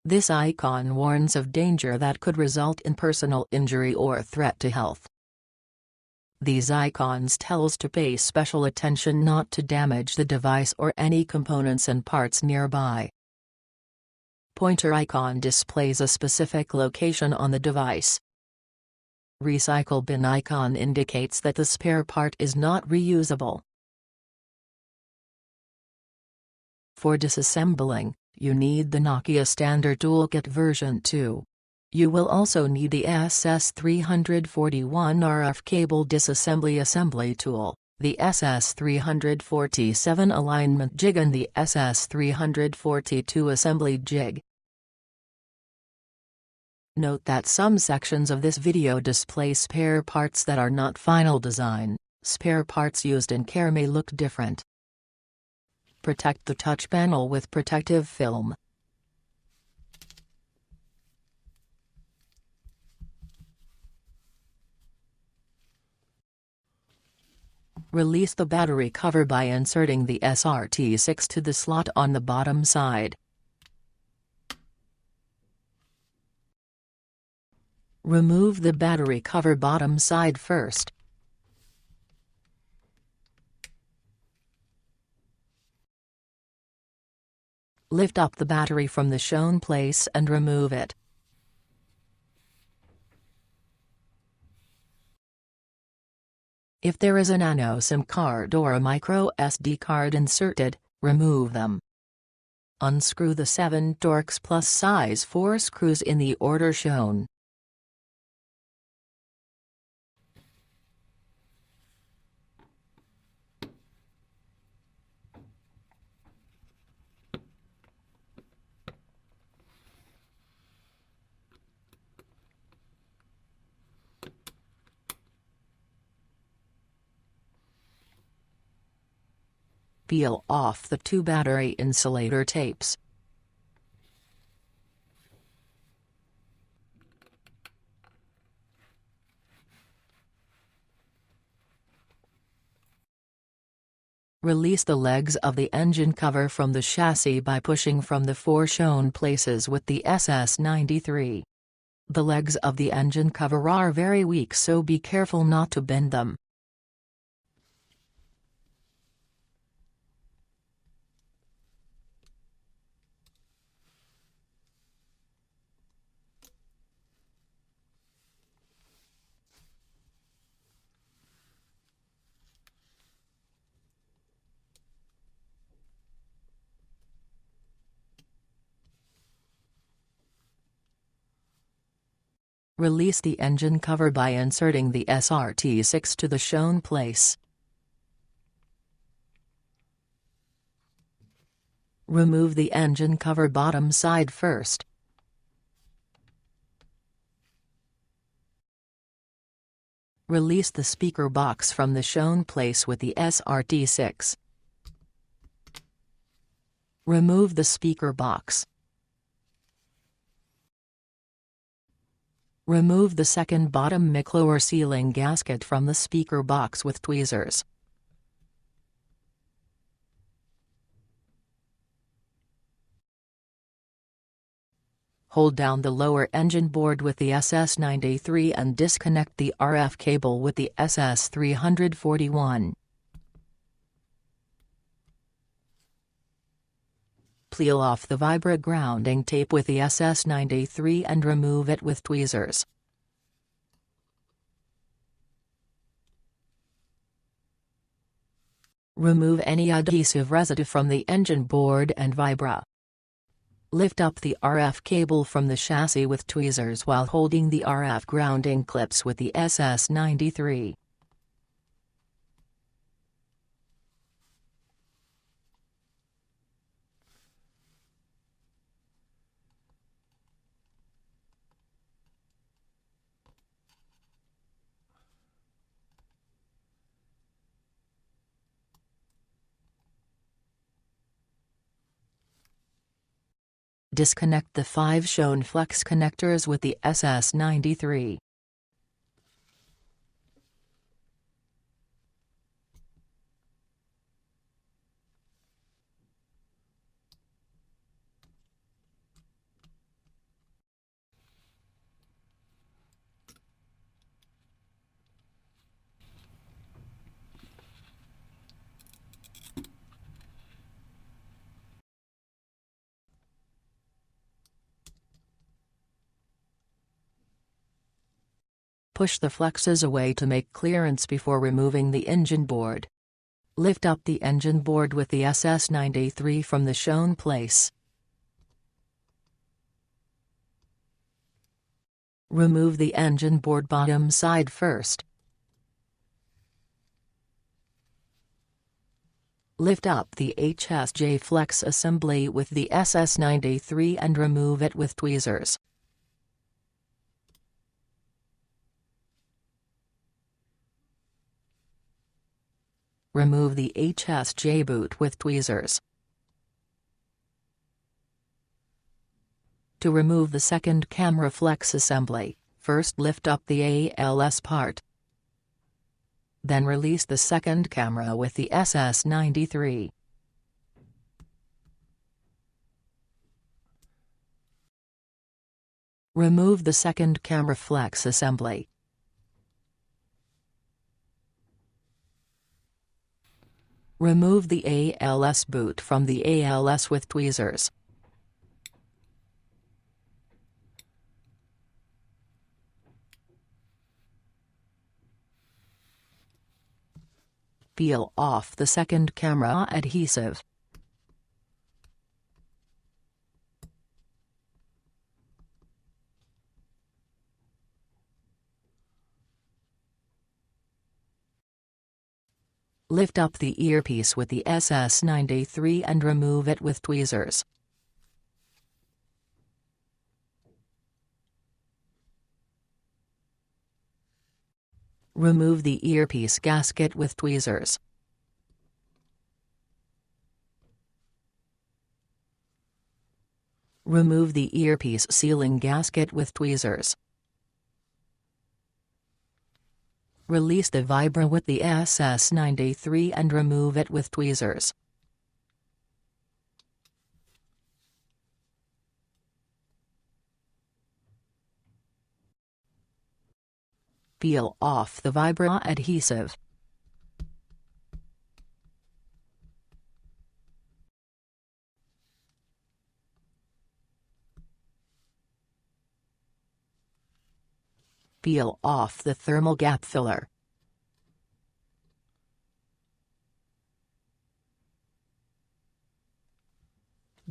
This icon warns of danger that could result in personal injury or threat to health. These icons tell us to pay special attention not to damage the device or any components and parts nearby. Pointer icon displays a specific location on the device. Recycle bin icon indicates that the spare part is not reusable. For disassembling, you need the Nokia Standard Toolkit version 2. You will also need the SS341 RF cable disassembly assembly tool, the SS347 alignment jig and the SS342 assembly jig. Note that some sections of this video display spare parts that are not final design. Spare parts used in care may look different. Protect the touch panel with protective film. Release the battery cover by inserting the SRT6 to the slot on the bottom side. Remove the battery cover bottom side first. Lift up the battery from the shown place and remove it. If there is a nano SIM card or a micro SD card inserted, remove them. Unscrew the 7 Torx Plus size 4 screws in the order shown. Peel off the 2 battery insulator tapes. Release the legs of the engine cover from the chassis by pushing from the 4 shown places with the SS93. The legs of the engine cover are very weak, so be careful not to bend them. Release the engine cover by inserting the SRT6 to the shown place. Remove the engine cover bottom side first. Release the speaker box from the shown place with the SRT6. Remove the speaker box. Remove the second bottom mic lower sealing gasket from the speaker box with tweezers. Hold down the lower engine board with the SS93 and disconnect the RF cable with the SS341. Peel off the Vibra grounding tape with the SS93 and remove it with tweezers. Remove any adhesive residue from the engine board and Vibra. Lift up the RF cable from the chassis with tweezers while holding the RF grounding clips with the SS93. Disconnect the 5 shown flex connectors with the SS93. Push the flexes away to make clearance before removing the engine board. Lift up the engine board with the SS93 from the shown place. Remove the engine board bottom side first. Lift up the HSJ flex assembly with the SS93 and remove it with tweezers. Remove the HSJ boot with tweezers. To remove the second camera flex assembly, first lift up the ALS part. Then release the second camera with the SS93. Remove the second camera flex assembly. Remove the ALS boot from the ALS with tweezers. Peel off the second camera adhesive. Lift up the earpiece with the SS93 and remove it with tweezers. Remove the earpiece gasket with tweezers. Remove the earpiece sealing gasket with tweezers. Release the vibra with the SS93 and remove it with tweezers. Peel off the vibra adhesive. Peel off the thermal gap filler.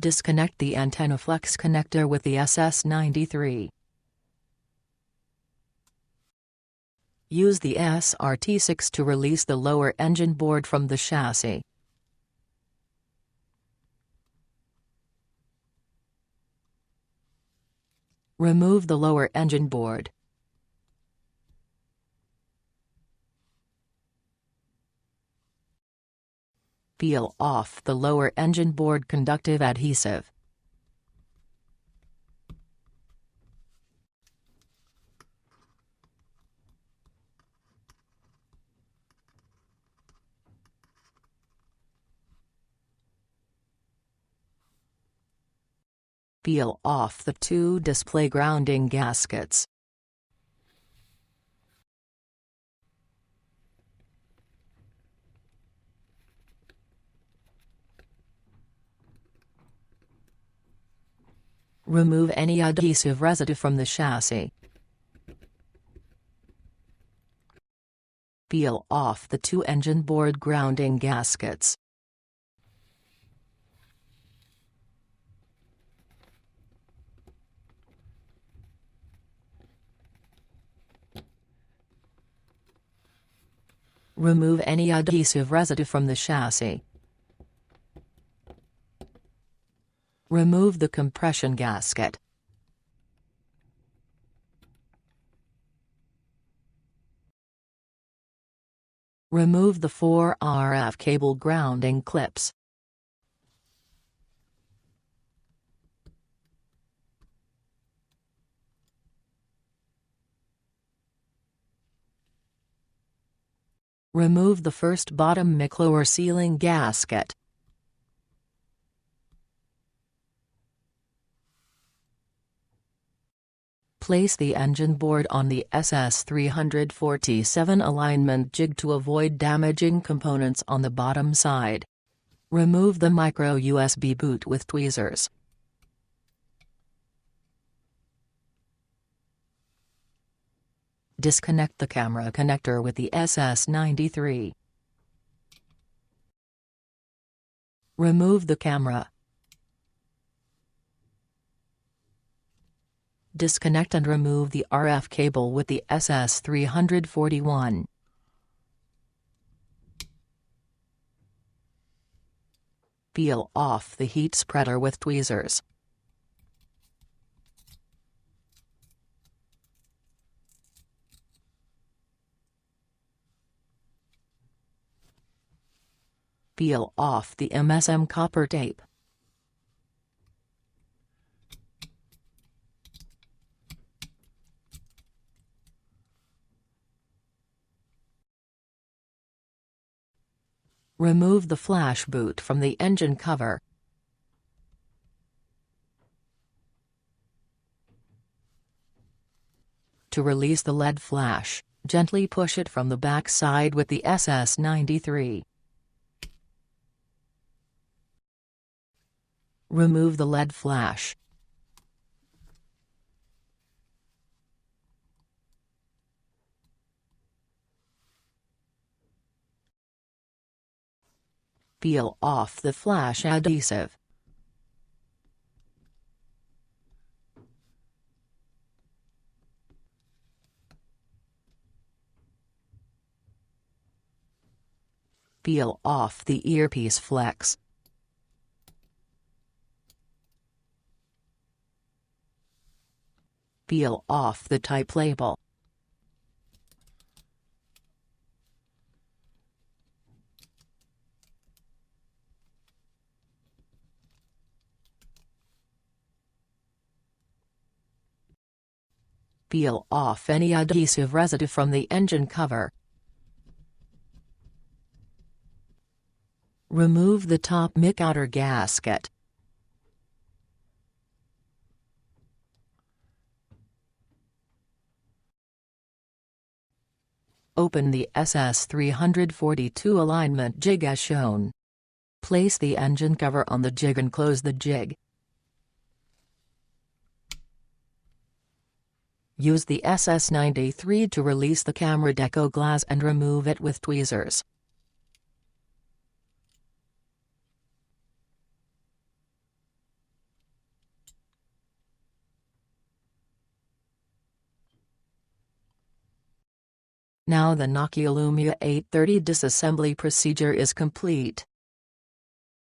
Disconnect the antenna flex connector with the SS93. Use the SRT6 to release the lower engine board from the chassis. Remove the lower engine board. Peel off the lower engine board conductive adhesive. Peel off the two display grounding gaskets. Remove any adhesive residue from the chassis. Peel off the two engine board grounding gaskets. Remove any adhesive residue from the chassis. Remove the compression gasket. Remove the 4 RF cable grounding clips. Remove the first bottom McLower sealing gasket. Place the engine board on the SS347 alignment jig to avoid damaging components on the bottom side. Remove the micro USB boot with tweezers. Disconnect the camera connector with the SS93. Remove the camera. Disconnect and remove the RF cable with the SS341. Peel off the heat spreader with tweezers. Peel off the MSM copper tape. Remove the flash boot from the engine cover. To release the LED flash, gently push it from the back side with the SS93. Remove the LED flash. Peel off the flash adhesive. Peel off the earpiece flex. Peel off the type label. Peel off any adhesive residue from the engine cover. Remove the top mic outer gasket. Open the SS342 alignment jig as shown. Place the engine cover on the jig and close the jig. Use the SS93 to release the camera deco glass and remove it with tweezers. Now the Nokia Lumia 830 disassembly procedure is complete.